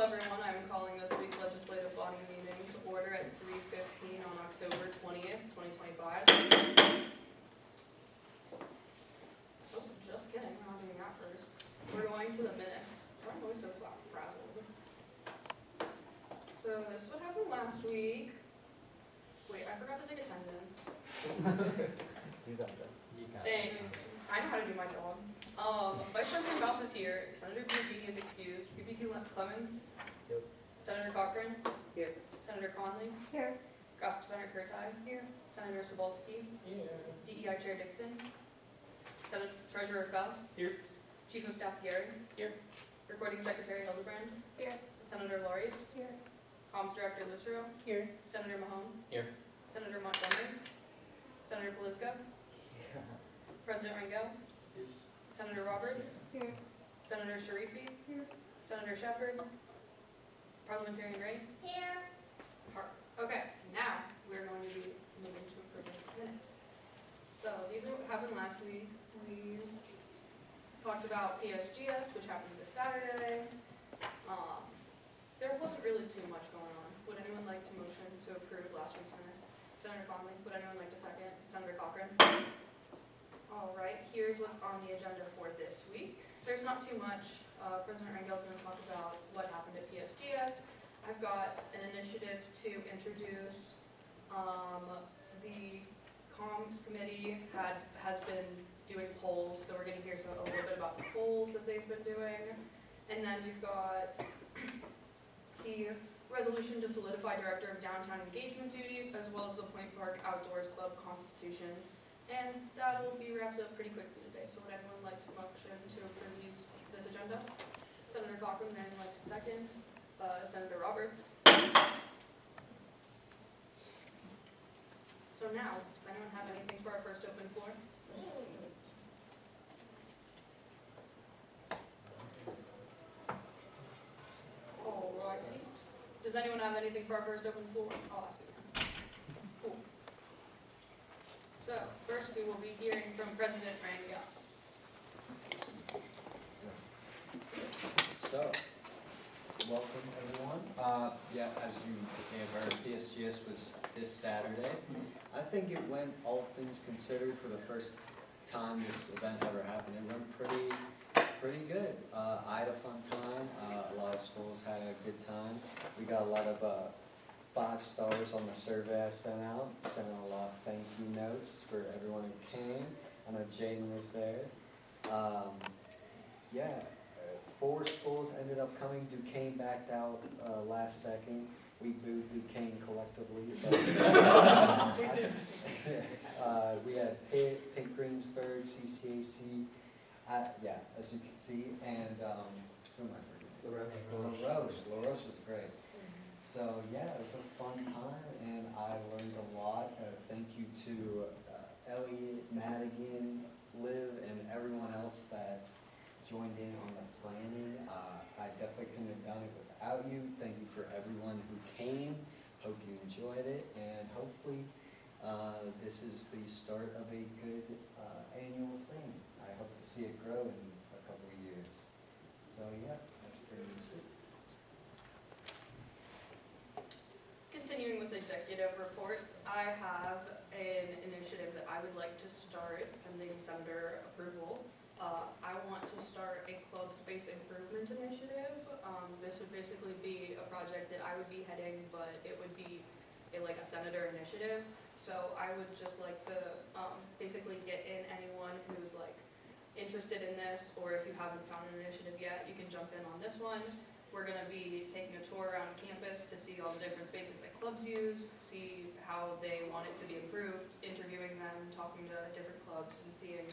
everyone. I'm calling this week's legislative body meeting to order at 3:15 on October 20th, 2025. Oh, just kidding, we're not doing that first. We're going to the minutes. Sorry, I'm always so frazzled. So this is what happened last week. Wait, I forgot to take attendance. You got this. Thanks. I know how to do my job. Vice President Ralph is here. Senator Bini is excused. PPT Clemens. Yep. Senator Cochran. Here. Senator Conley. Here. Senator Kurtai. Here. Senator Sobolski. Yeah. DEI Chair Dixon. Senate Treasurer Fell. Here. Chief of Staff Gary. Here. Recording Secretary Hildebrand. Here. Senator Lauries. Here. Comms Director Lucero. Here. Senator Mahone. Here. Senator Montgomery. Senator Polizka. President Rangel. Yes. Senator Roberts. Here. Senator Sharifi. Here. Senator Shepherd. Parliamentarian Ray. Here. Okay, now we're going to be moving to approving minutes. So these are what happened last week. We talked about PSGS, which happened this Saturday. There wasn't really too much going on. Would anyone like to motion to approve last week's minutes? Senator Conley, would anyone like to second? Senator Cochran? All right, here's what's on the agenda for this week. There's not too much. President Rangel's going to talk about what happened at PSGS. I've got an initiative to introduce. The comms committee has been doing polls, so we're going to hear a little bit about the polls that they've been doing. And then you've got the resolution to solidify Director of Downtown Engagement duties, as well as the Point Park Outdoors Club Constitution. And that will be wrapped up pretty quickly today. So would anyone like to motion to approve this agenda? Senator Cochran, would anyone like to second? Senator Roberts. So now, does anyone have anything for our first open floor? Alrighty. Does anyone have anything for our first open floor? I'll ask again. Cool. So, first we will be hearing from President Rangel. So, welcome everyone. Yeah, as you may have heard, PSGS was this Saturday. I think it went, all things considered, for the first time this event ever happened. It went pretty good. I had a fun time. A lot of schools had a good time. We got a lot of 5 stars on the survey I sent out. Sent out a lot of thank you notes for everyone who came. I know Jaden was there. Yeah, 4 schools ended up coming. Duquesne backed out last second. We booed Duquesne collectively. But, we had Pitt, Pink Greensburg, CCAC. Yeah, as you can see, and who am I forgetting? LaRoche was great. So yeah, it was a fun time, and I learned a lot. Thank you to Elliot, Madigan, Liv, and everyone else that joined in on the planning. I definitely couldn't have done it without you. Thank you for everyone who came. Hope you enjoyed it, and hopefully this is the start of a good annual thing. I hope to see it grow in a couple of years. So yeah, that's pretty much it. Continuing with executive reports, I have an initiative that I would like to start pending Senator approval. I want to start a club space improvement initiative. This would basically be a project that I would be heading, but it would be like a senator initiative. So I would just like to basically get in anyone who's like interested in this, or if you haven't found an initiative yet, you can jump in on this one. We're going to be taking a tour around campus to see all the different spaces that clubs use, see how they want it to be improved, interviewing them, talking to different clubs, and seeing,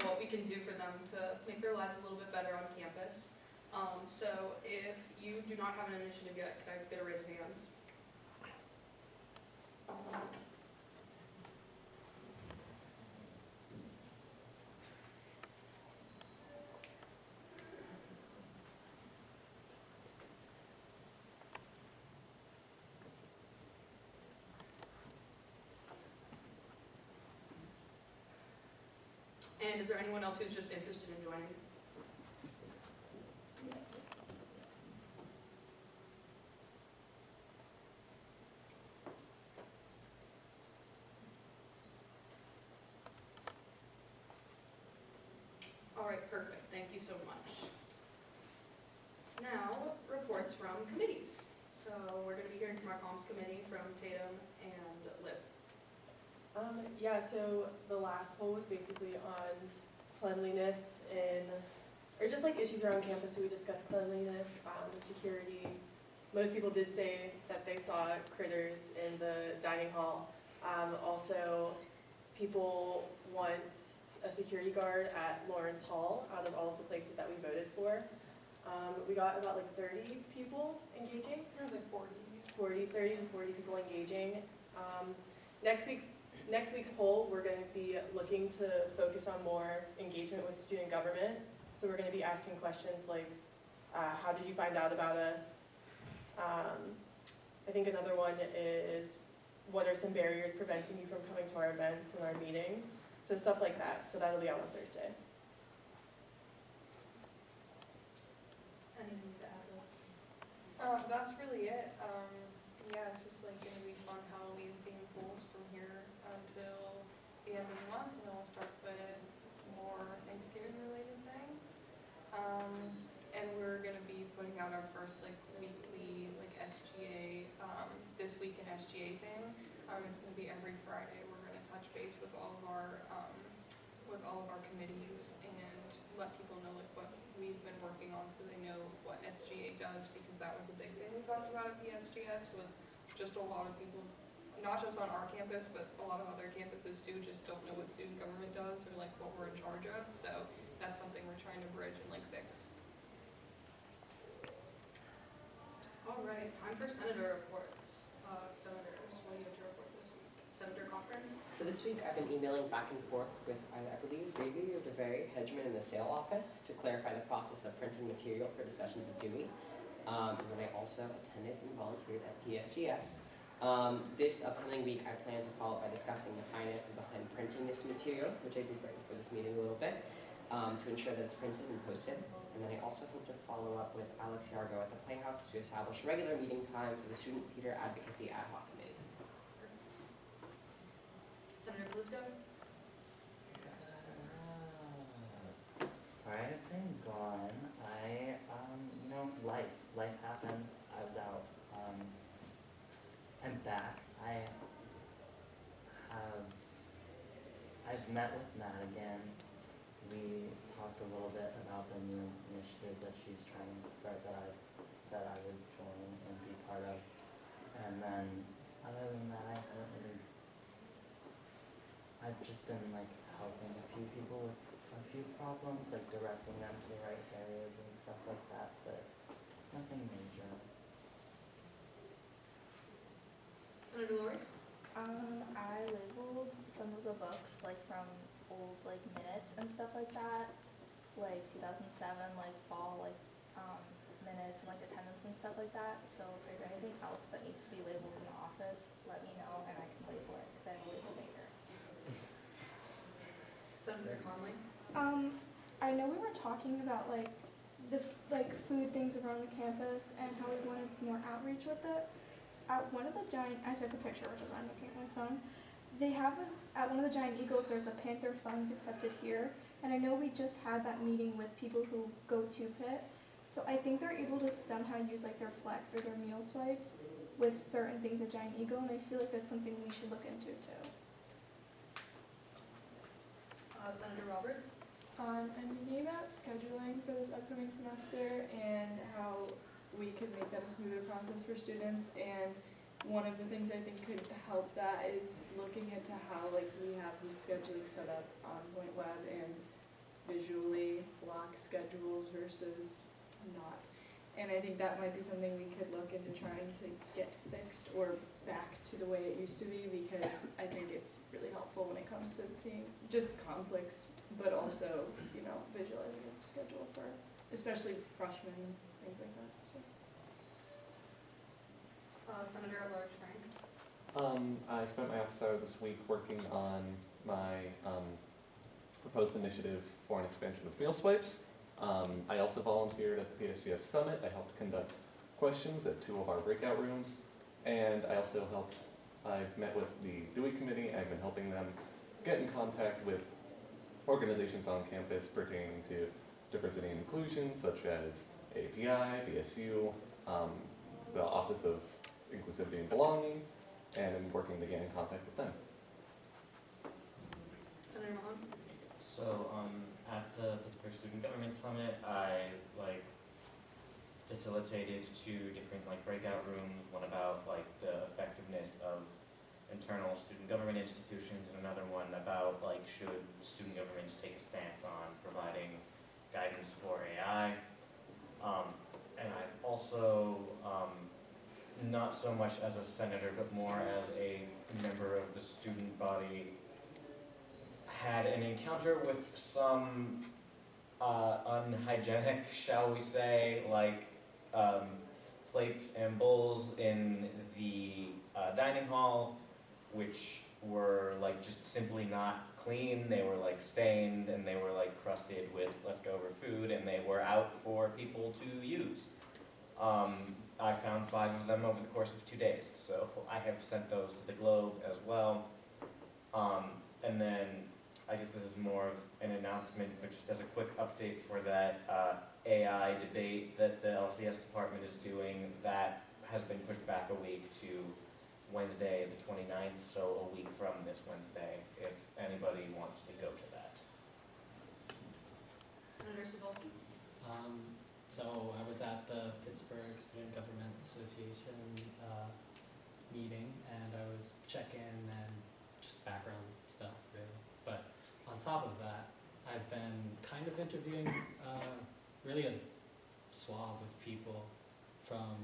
what we can do for them to make their lives a little bit better on campus. So if you do not have an initiative yet, could I get a raise of hands? And is there anyone else who's just interested in joining? reports from committees. So we're going to be hearing from our comms committee from Tatum and Liv. Yeah, so the last poll was basically on cleanliness or just like issues around campus. So we discussed cleanliness, security. Most people did say that they saw critters in the dining hall. Also, people want a security guard at Lawrence Hall out of all of the places that we voted for. We got about like 30 people engaging. It was like 40. 30 to 40 people engaging. Next week's poll, we're going to be looking to focus on more engagement with student government. So we're going to be asking questions like, how did you find out about us? I think another one is, what are some barriers preventing you from coming to our events and our meetings? So stuff like that. So that'll be out on Thursday. Anything to add? That's really it. Yeah, it's just like gonna be fun Halloween themed pools from here until the end of the month, and then we'll start putting more Thanksgiving related things. And we're gonna be putting out our first like weekly like SGA this week in SGA thing. It's gonna be every Friday. We're gonna touch base with all of our committees and let people know like what we've been working on, so they know what SGA does, because that was a big thing we talked about at PSGS, was just a lot of people, not just on our campus, but a lot of other campuses too, just don't know what student government does or like what we're in charge of. So that's something we're trying to bridge and like fix. All right, time for senator reports. Senators, what do you have to report this week? Senator Cochran? So this week I've been emailing back and forth with, I believe, Davey of the very Hedgeman in the sale office to clarify the process of printing material for discussions at Dewey. And then I also attended and volunteered at PSGS. This upcoming week I plan to follow up by discussing the finances behind printing this material, which I did right before this meeting a little bit, to ensure that it's printed and posted. And then I also hope to follow up with Alex Yargo at the Playhouse to establish a regular meeting time for the Student Theater Advocacy Ad Hoc Committee. Senator Blizko? Sorry, I've been gone. Life happens. I was out. I'm back. I've met with Matt again. We talked a little bit about the new initiative that she's trying to start that I said I would join and be part of. And then, other than that, I've just been like helping a few people with a few problems, like directing them to the right areas and stuff like that, but nothing major. Senator Lawrence? I labeled some of the books like from old like minutes and stuff like that, like 2007 like fall minutes and like attendance and stuff like that. So if there's anything else that needs to be labeled in the office, let me know and I can label it because I'm a label maker. Senator Conley? I know we were talking about like the food things around the campus and how we wanted more outreach with it. At one of the I took a picture, which is why I'm looking at my phone. They have at one of the Giant Eagles, there's a Panther Funds accepted here, and I know we just had that meeting with people who go to Pitt. So I think they're able to somehow use like their flex or their meal swipes with certain things at Giant Eagle, and I feel like that's something we should look into too. Senator Roberts? I'm thinking about scheduling for this upcoming semester and how we could make that a smoother process for students. And one of the things I think could help that is looking into how like we have the scheduling set up on Point Web and visually block schedules versus not. And I think that might be something we could look into trying to get fixed or back to the way it used to be, because I think it's really helpful when it comes to seeing just conflicts, but also, visualizing a schedule for especially freshmen and things like that. So. Senator at Large Frank? I spent my office hour this week working on my proposed initiative for an expansion of meal swipes. I also volunteered at the PSGS Summit. I helped conduct questions at 2 of our breakout rooms, and I've met with the Dewey Committee. I've been helping them get in contact with organizations on campus pertaining to diversity and inclusion, such as API, BSU, the Office of Inclusivity and Belonging, and I'm working to get in contact with them. Senator Mahon? So, at the Pittsburgh Student Government Summit, I facilitated 2 different breakout rooms, one about the effectiveness of internal student government institutions, and another one about should student governments take a stance on providing guidance for AI. And I've also, not so much as a senator, but more as a member of the student body, had an encounter with some unhygienic, shall we say, plates and bowls in the dining hall, which were just simply not clean. They were stained, and they were crusted with leftover food, and they were out for people to use. I found 5 of them over the course of 2 days, so I have sent those to the Globe as well. And then I guess this is more of an announcement, but just as a quick update for that AI debate that the LCS department is doing, that has been pushed back a week to Wednesday the 29th, so a week from this Wednesday, if anybody wants to go to that. Senator Cebulski? So I was at the Pittsburgh Student Government Association meeting, and I was checking and just background stuff, really. But on top of that, I've been kind of interviewing really a swath of people, from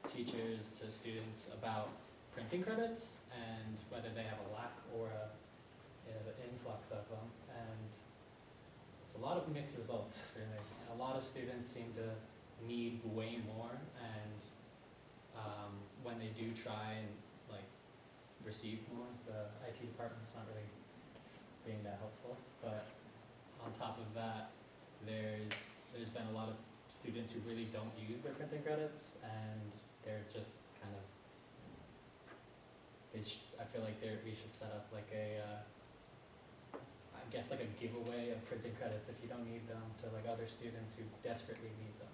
teachers to students, about printing credits and whether they have a lack or an influx of them. And it's a lot of mixed results, really. A lot of students seem to need way more, and when they do try and receive more, the IT department's not really being that helpful. But on top of that, there's been a lot of students who really don't use their printing credits, and they're just kind of, I feel like we should set up a I guess a giveaway of printing credits if you don't need them to other students who desperately need them.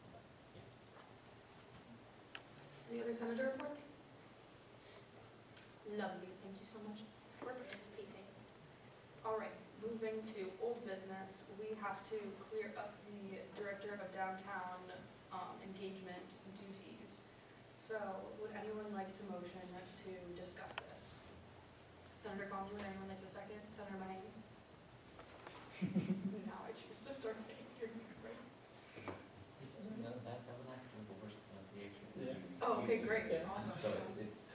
But, yeah. Any other senator reports? Lovely, thank you so much for participating. All right, moving to old business, we have to clear up the Director of Downtown engagement duties. So would anyone like to motion to discuss this? Senator Conlon, would anyone like to second? Senator Mahoney? Now I choose to start saying your name, right? No, that was actually the worst pronunciation. Yeah. Oh, okay, great, awesome. So it's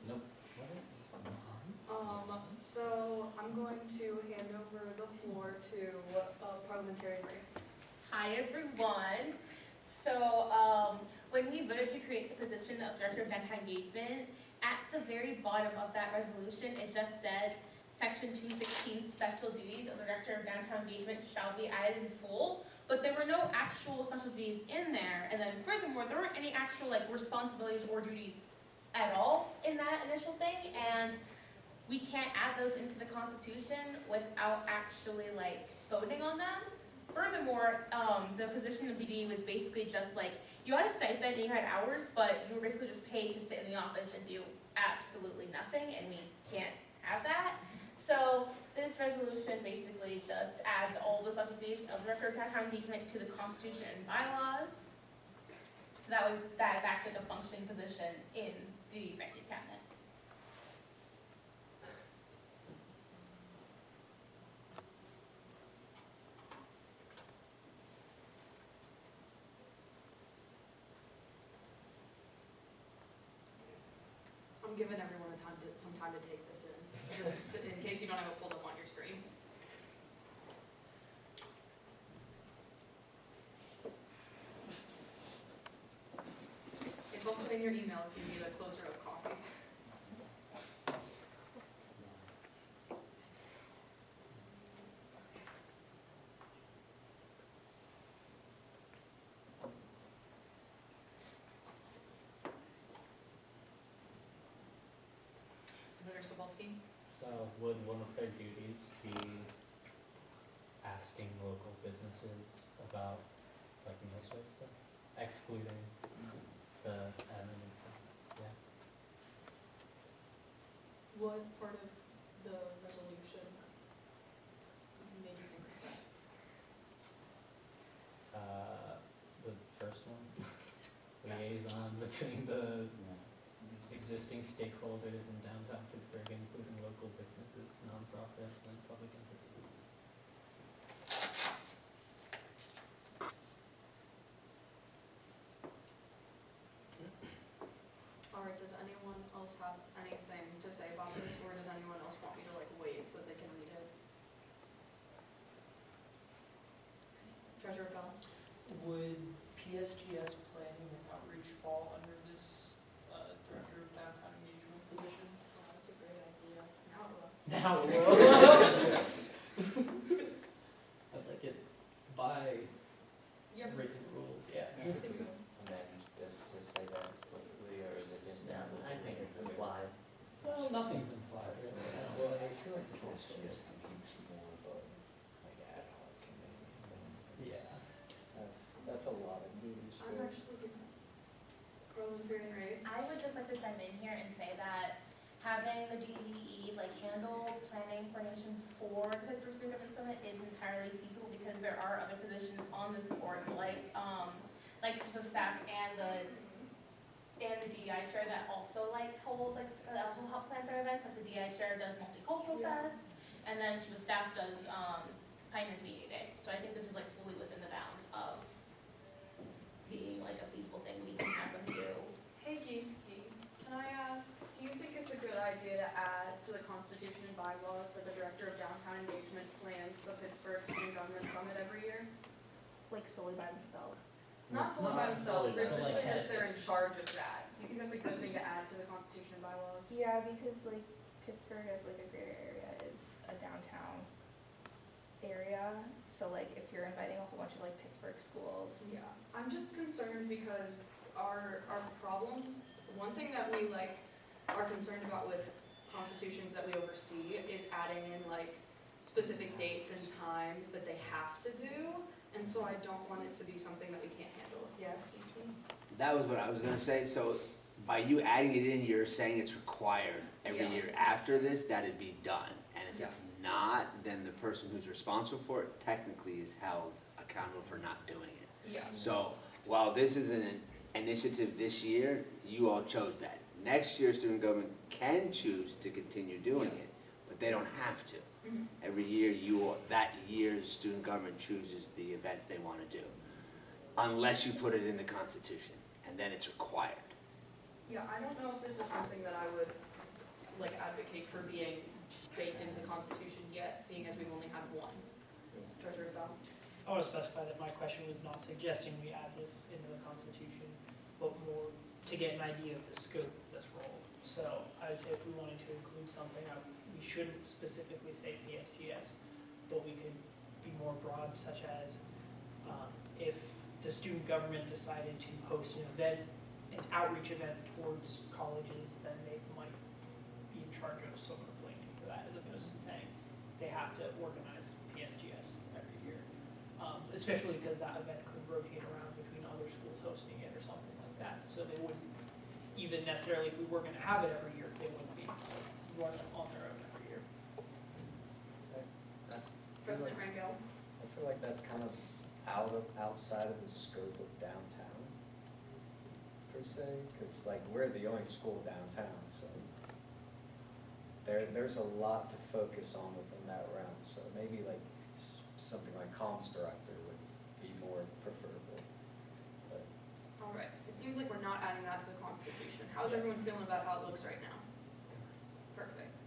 Nope. So I'm going to hand over the floor to parliamentary brief. Hi everyone. So when we voted to create the position of Director of Downtown Engagement, at the very bottom of that resolution, it just said Section 216 special duties of the Director of Downtown Engagement shall be added in full, but there were no actual special duties in there. And then furthermore, there weren't any actual responsibilities or duties at all in that initial thing, and we can't add those into the Constitution without actually voting on them. Furthermore, the position of DD was basically just you had a stipend and you had hours, but you were basically just paid to sit in the office and do absolutely nothing, and we can't have that. So this resolution basically just adds all the special duties of the Director of Downtown Engagement to the Constitution and bylaws. So that is actually a functioning position in the executive cabinet. I'm giving everyone some time to take this in, just in case you don't have it pulled up on your screen. It's also in your email if you need a closer-up copy. Senator Cebulski? So would one of their duties be asking local businesses about like meal switch stuff, excluding the admin and stuff, yeah. What part of the resolution made you think of that? The first one, liaison between the existing stakeholders in downtown Pittsburgh, including local businesses, nonprofits, and public entities. Alright, does anyone else have anything to say about this, or does anyone else want me to like wait so that they can read it? Treasurer Bell? Would PSGS planning and outreach fall under this director of downtown engagement position? Oh, that's a great idea. Now it will. Now, I'd like it by Yep. written rules, yeah. I think so. And then just to say that explicitly, or is it just down to? I think it's implied. Well, nothing's implied, really. I don't Well, like- I feel like the PSGS needs more of a, like, ad hoc committee thing. Yeah. That's a lot of duties for. I'm actually getting Carlin's hearing raised. I would just like to chime in here and say that having the DDE like handle planning coordination for the Pittsburgh Student Government Summit is entirely feasible because there are other positions on this board like chief of staff and the DEI chair that also like hold like also help plan certain events. Like the DEI chair does Multicultural Fest, and then chief of staff does Pioneer Community Day. So I think this is like fully within the bounds of being like a feasible thing we can have them do. Hey Geeski, can I ask, do you think it's a good idea to add to the Constitution and bylaws that the Director of Downtown Engagement plans the Pittsburgh Student Government Summit every year? Like solely by themselves. Not solely by themselves, they're just Like saying that that. they're in charge of that. Do you think that's a good thing to add to the Constitution and bylaws? Yeah, because like Pittsburgh as like a greater area is a downtown area. So like if you're inviting a whole bunch of like Pittsburgh schools. Yeah, I'm just concerned because our problems, one thing that we like are concerned about with constitutions that we oversee is adding in like specific dates and times that they have to do, and so I don't want it to be something that we can't handle. Yes, Casey? That was what I was gonna say, so by you adding it in, you're saying it's required every Yeah. year after this, that'd be done. And if it's not, then the person who's responsible for it technically is held accountable for not doing it. Yeah. So, while this is an initiative this year, you all chose that. Next year, student government can choose to continue doing it, but they don't have to. Mhm. Every year, that year's student government chooses the events they wanna do. Unless you put it in the Constitution, and then it's required. Yeah, I don't know if this is something that I would like advocate for being baked into the Constitution yet, seeing as we've only had one. Treasurer Bell? I want to specify that my question was not suggesting we add this into the Constitution, but more to get an idea of the scope of this role. So I would say if we wanted to include something, we shouldn't specifically say PSGS, but we could be more broad, such as if the student government decided to host an event, an outreach event towards colleges, then they might be in charge of some of the planning for that, as opposed to saying they have to organize PSGS every year. Especially because that event could rotate around between other schools hosting it or something like that. So they wouldn't, even necessarily if we were gonna have it every year, they wouldn't be running on their own every year. President Rangel? I feel like that's kind of outside of the scope of downtown, per se, because like we're the only school downtown, so there's a lot to focus on within that realm. So maybe like something like comms director would be more preferable. But All right, it seems like we're not adding that to the Constitution. How's everyone feeling about how it looks right now? Perfect.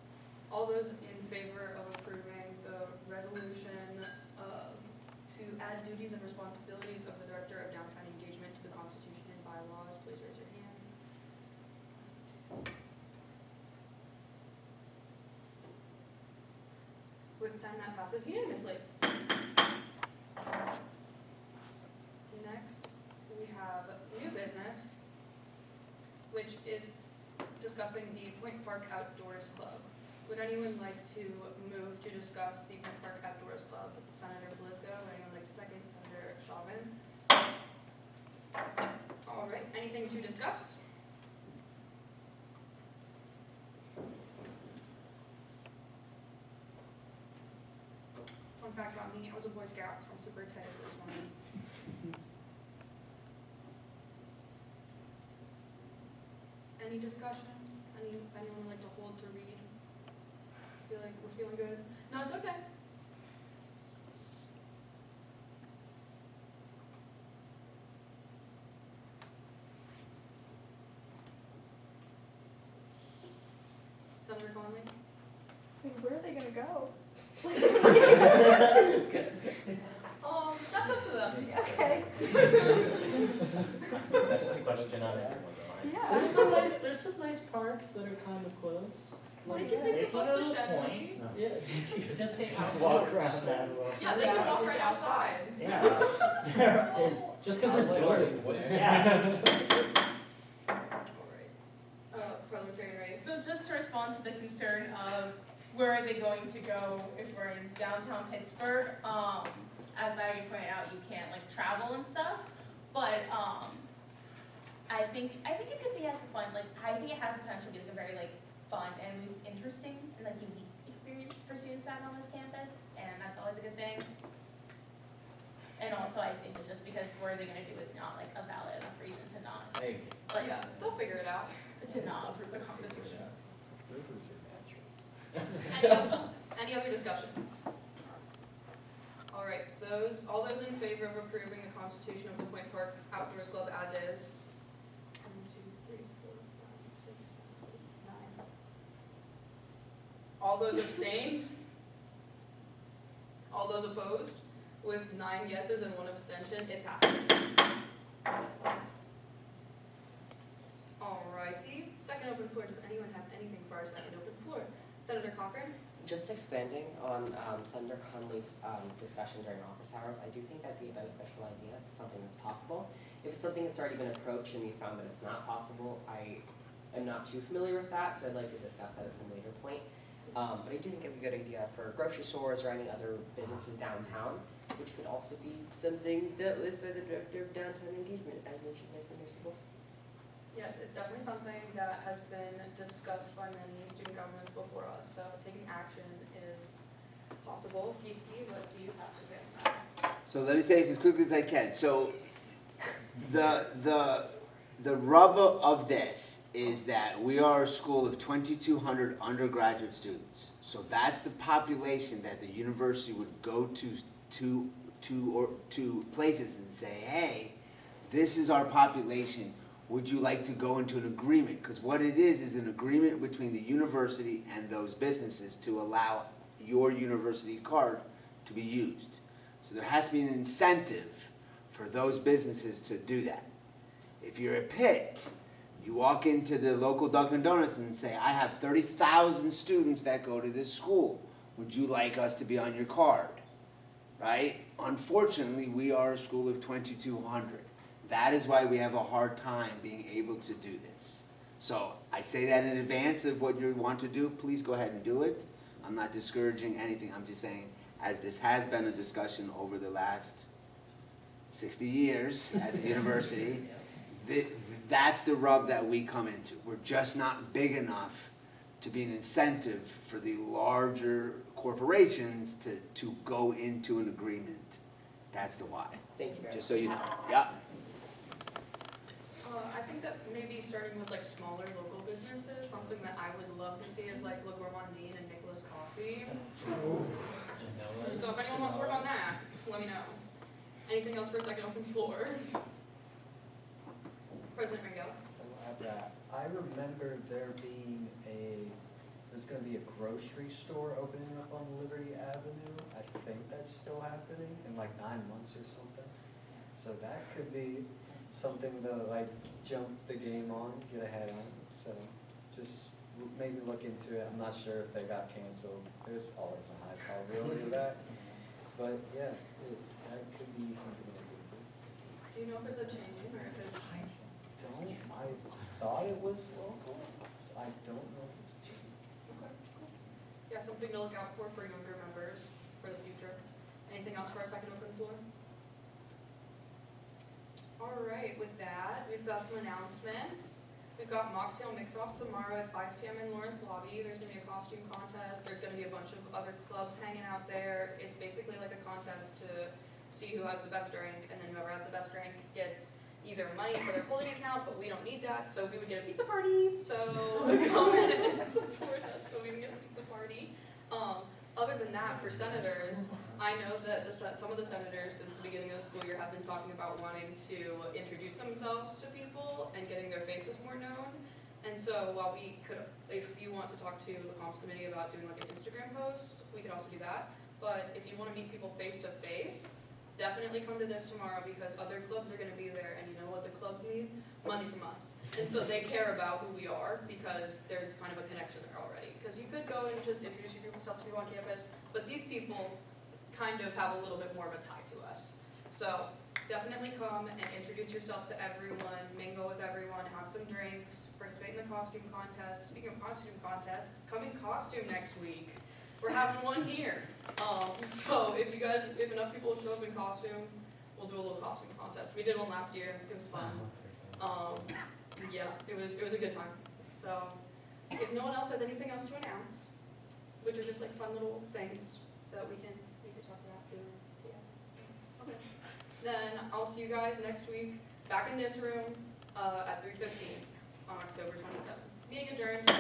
All those in favor of approving the resolution to add duties and responsibilities of the Director of Downtown Engagement to the Constitution and bylaws, please raise your hands. With 10, that passes unanimously. Next, we have new business, which is discussing the Point Park Outdoors Club. Would anyone like to move to discuss the Point Park Outdoors Club? Senator Belisco, would anyone like to second? Senator Chauvin? All right, anything to discuss? Fun fact about me, I was a Boy Scout, so I'm super excited for this one. Any discussion? Anyone would like to hold to read? Feel like we're feeling good? No, it's okay. Senator Conley? Like, where are they gonna go? That's up to them. Okay. That's the question on everyone's mind. Yeah. There's some nice parks that are kind of close. They can take the bus to Shenley. Yeah. Just say Just walk around that a little. Yeah, they can walk right outside. Yeah. Just because there's buildings. Yeah. Parliamentarian race. So just to respond to the concern of where are they going to go if we're in downtown Pittsburgh, as Maggie pointed out, you can't like travel and stuff, but I think it could be as fun. Like I think it has the potential to be a very like fun and at least interesting and like unique experience for students to have on this campus, and that's always a good thing. And also, I think that just because where they're going to do is not like a valid enough reason to not, Hey. like, Yeah, they'll figure it out. to not approve the Constitution. Rivers are natural. Any other discussion? All right, all those in favor of approving the Constitution of the Point Park Outdoors Club as is? 1, 2, 3, 4, 5, 6, 7, 8, 9. All those abstained? All those opposed? With 9 yeses and 1 abstention, it passes. Alrighty, second open floor. Does anyone have anything for our second open floor? Senator Cochran? Just expanding on Senator Conley's discussion during office hours, I do think that'd be a beneficial idea if it's something that's possible. If it's something that's already been approached and we found that it's not possible, I am not too familiar with that, so I'd like to discuss that at some later point. But I do think it'd be a good idea for grocery stores or any other businesses downtown, which could also be something dealt with by the Director of Downtown Engagement, as mentioned by Senator Siebel. Yes, it's definitely something that has been discussed by many student governments before us, so taking action is possible. Geeski, what do you have to say on that? So let me say this as quickly as I can. So the rub of this is that we are a school of 2,200 undergraduate students. So that's the population that the university would go to places and say, hey, this is our population. Would you like to go into an agreement? Because what it is an agreement between the university and those businesses to allow your university card to be used. So there has to be an incentive for those businesses to do that. If you're a Pitt, you walk into the local Dunkin' Donuts and say, I have 30,000 students that go to this school. Would you like us to be on your card? Right? Unfortunately, we are a school of 2,200. That is why we have a hard time being able to do this. So I say that in advance of what you want to do. Please go ahead and do it. I'm not discouraging anything. I'm just saying, as this has been a discussion over the last 60 years at the university, that's the rub that we come into. We're just not big enough to be an incentive for the larger corporations to go into an agreement. That's the why. Thank you very much. Just so you know. Yeah. I think that maybe starting with like smaller local businesses, something that I would love to see is like Le Gourmandine and Nicholas Coffee. So if anyone wants to work on that, let me know. Anything else for second open floor? President Ringo. I'll add that. I remember there's going to be a grocery store opening up on Liberty Avenue. I think that's still happening in like 9 months or something. So that could be something to like jump the game on, get ahead on. So just maybe look into it. I'm not sure if they got canceled. There's always a high probability of that. But yeah, that could be something to look into. Do you know if it's a chain or if it's... I thought it was local. I don't know if it's a chain. Okay, cool. yeah, something to look out for younger members for the future. Anything else for our second open floor? All right, with that, we've got some announcements. We've got mocktail mix-off tomorrow at 5 p.m. in Lawrence Lobby. There's gonna be a costume contest. There's gonna be a bunch of other clubs hanging out there. It's basically like a contest to see who has the best drink, and then whoever has the best drink gets either money for their polling account, but we don't need that, so we would get a pizza party. So come in and support us so we can get a pizza party. Other than that, for senators, I know that some of the senators since the beginning of the school year have been talking about wanting to introduce themselves to people and getting their faces more known. And so while we could, if you want to talk to the comms committee about doing like an Instagram post, we could also do that. But if you want to meet people face to face, definitely come to this tomorrow because other clubs are going to be there, and you know what the clubs need? Money from us. And so they care about who we are because there's kind of a connection there already. Because you could go and just introduce yourself to people on campus, but these people kind of have a little bit more of a tie to us. So definitely come and introduce yourself to everyone, mingle with everyone, have some drinks, participate in the costume contest. Speaking of costume contests, come in costume next week. We're having one here. So if enough people show up in costume, we'll do a little costume contest. We did one last year. It was fun. Yeah, it was a good time. So if no one else has anything else to announce, which are just like fun little things that we can talk about too. Okay. Then I'll see you guys next week back in this room at 3:15 on October 27th. Meeting adjourned.